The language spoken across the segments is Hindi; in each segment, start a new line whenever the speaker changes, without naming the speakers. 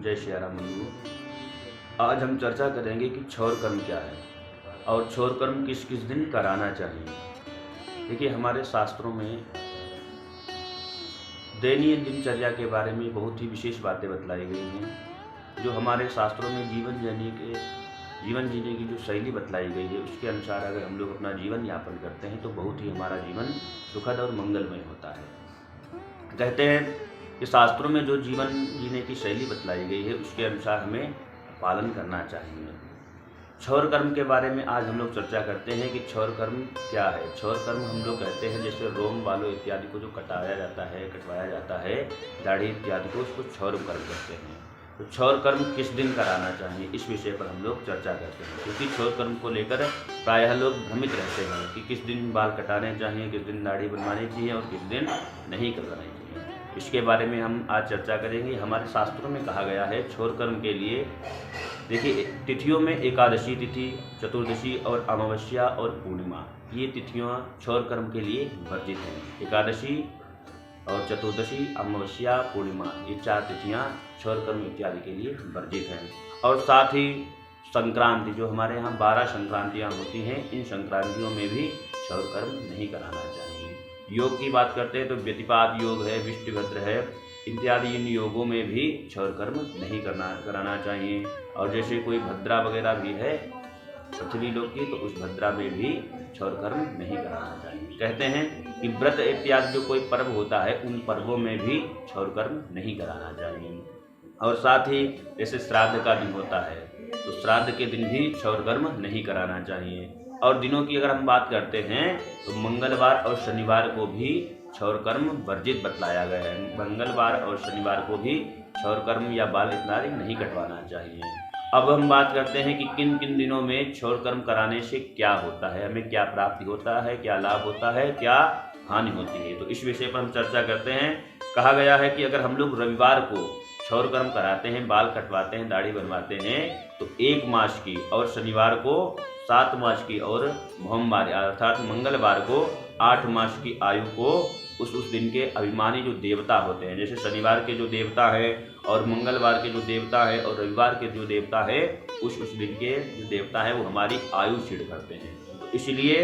जय श्री राम बंधुओं। आज हम चर्चा करेंगे कि क्षौर कर्म क्या है और क्षौर कर्म किस किस दिन कराना चाहिए। देखिए, हमारे शास्त्रों में दैनीय दिनचर्या के बारे में बहुत ही विशेष बातें बतलाई गई हैं। जो हमारे शास्त्रों में जीवन जीने की जो शैली बतलाई गई है, उसके अनुसार अगर हम लोग अपना जीवन यापन करते हैं तो बहुत ही हमारा जीवन सुखद और मंगलमय होता है। कहते हैं कि शास्त्रों में जो जीवन जीने की शैली बतलाई गई है उसके अनुसार हमें पालन करना चाहिए। क्षौर कर्म के बारे में आज हम लोग चर्चा करते हैं कि क्षौर कर्म क्या है। क्षौर कर्म हम लोग कहते हैं जैसे रोम बालों इत्यादि को जो कटवाया जाता है, दाढ़ी इत्यादि को, उसको क्षौर कर्म कहते हैं। तो क्षौर कर्म किस दिन कराना चाहिए, इस विषय पर हम लोग चर्चा करते हैं, क्योंकि क्षौर कर्म को लेकर प्रायः लोग भ्रमित रहते हैं कि किस दिन बाल कटाने चाहिए, किस दिन दाढ़ी बनवानी चाहिए और किस दिन नहीं करवानी चाहिए। इसके बारे में हम आज चर्चा करेंगे। हमारे शास्त्रों में कहा गया है क्षौर कर्म के लिए, देखिए, तिथियों में एकादशी तिथि, चतुर्दशी और अमावस्या और पूर्णिमा, ये तिथियाँ क्षौर कर्म के लिए वर्जित हैं। एकादशी और चतुर्दशी, अमावस्या, पूर्णिमा, ये 4 तिथियाँ क्षौर कर्म इत्यादि के लिए वर्जित हैं। और साथ ही संक्रांति, जो हमारे यहाँ 12 संक्रांतियाँ होती हैं, इन संक्रांतियों में भी क्षौर कर्म नहीं कराना चाहिए। योग की बात करते हैं तो व्यतिपात योग है, विष्टुभद्र है, इत्यादि इन योगों में भी क्षौर कर्म नहीं कराना चाहिए। और जैसे कोई भद्रा वगैरह भी है पृथ्वी लोक की, तो उस भद्रा में भी क्षौर कर्म नहीं कराना चाहिए। कहते हैं कि व्रत इत्यादि जो कोई पर्व होता है, उन पर्वों में भी क्षौर कर्म नहीं कराना चाहिए। और साथ ही जैसे श्राद्ध का दिन होता है, तो श्राद्ध के दिन भी क्षौर कर्म नहीं कराना चाहिए। और दिनों की अगर हम बात करते हैं तो मंगलवार और शनिवार को भी क्षौर कर्म वर्जित बतलाया गया है। मंगलवार और शनिवार को भी क्षौर कर्म या बाल इत्यादि नहीं कटवाना चाहिए। अब हम बात करते हैं कि किन किन दिनों में क्षौर कर्म कराने से क्या होता है, हमें क्या प्राप्ति होता है, क्या लाभ होता है, क्या हानि होती है। तो इस विषय पर हम चर्चा करते हैं। कहा गया है कि अगर हम लोग रविवार को क्षौर कर्म कराते हैं, बाल कटवाते हैं, दाढ़ी बनवाते हैं, तो 1 मास की, और शनिवार को 7 मास की, और भौमवार अर्थात मंगलवार को 8 मास की आयु को उस दिन के अभिमानी जो देवता होते हैं, जैसे शनिवार के जो देवता है और मंगलवार के जो देवता है और रविवार के जो देवता है, उस दिन के जो देवता है वो हमारी आयु छीड़ करते हैं। तो इसलिए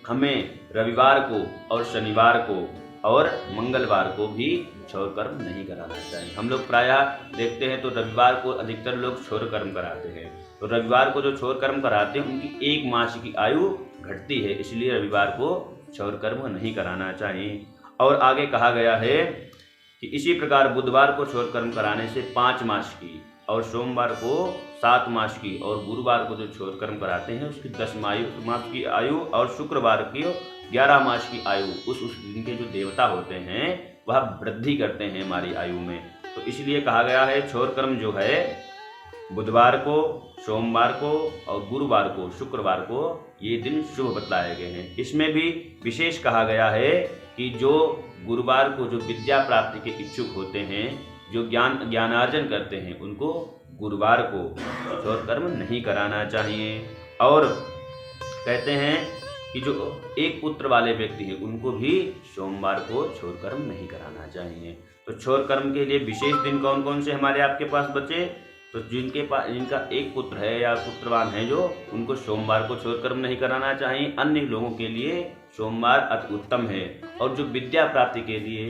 हमें रविवार को और शनिवार को और मंगलवार को भी क्षौर कर्म नहीं कराना चाहिए। हम लोग प्रायः देखते हैं तो रविवार को अधिकतर लोग क्षौर कर्म कराते हैं। तो रविवार को जो क्षौर कर्म कराते हैं उनकी 1 मास की आयु घटती है, इसलिए रविवार को क्षौर कर्म नहीं कराना चाहिए। और आगे कहा गया है कि इसी प्रकार बुधवार को क्षौर कर्म कराने से 5 मास की, और सोमवार को 7 मास की, और गुरुवार को जो क्षौर कर्म कराते हैं उसकी 10 मास की आयु, और शुक्रवार की 11 मास की आयु, उस दिन के जो देवता होते हैं वह वृद्धि करते हैं हमारी आयु में। तो इसलिए कहा गया है क्षौर कर्म जो है बुधवार को, सोमवार को और गुरुवार को, शुक्रवार को, ये दिन शुभ बतलाए गए हैं। इसमें भी विशेष कहा गया है कि जो गुरुवार को जो विद्या प्राप्ति के इच्छुक होते हैं, जो ज्ञानार्जन करते हैं, उनको गुरुवार को क्षौर कर्म नहीं कराना चाहिए। और कहते हैं कि जो एक पुत्र वाले व्यक्ति हैं उनको भी सोमवार को क्षौर कर्म नहीं कराना चाहिए। तो क्षौर कर्म के लिए विशेष दिन कौन कौन से हमारे आपके पास बचे, तो जिनका एक पुत्र है या पुत्रवान है जो, उनको सोमवार को क्षौर कर्म नहीं कराना चाहिए। अन्य लोगों के लिए सोमवार अति उत्तम है। और जो विद्या प्राप्ति के लिए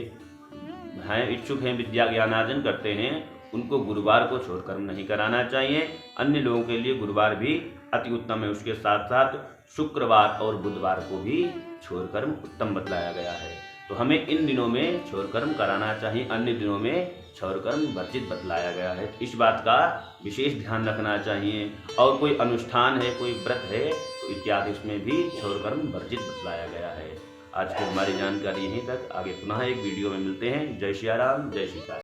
हैं, इच्छुक हैं, विद्या ज्ञानार्जन करते हैं, उनको गुरुवार को क्षौर कर्म नहीं कराना चाहिए। अन्य लोगों के लिए गुरुवार भी अति उत्तम है। उसके साथ साथ शुक्रवार और बुधवार को भी क्षौर कर्म उत्तम बतलाया गया है। तो हमें इन दिनों में क्षौर कर्म कराना चाहिए, अन्य दिनों में क्षौर कर्म वर्जित बतलाया गया है। इस बात का विशेष ध्यान रखना चाहिए। और कोई अनुष्ठान है, कोई व्रत है, तो इत्यादि उसमें भी क्षौर कर्म वर्जित बतलाया गया है। आज की हमारी जानकारी यहीं तक। आगे पुनः एक वीडियो में मिलते हैं। जय श्री राम, जय श्री राम।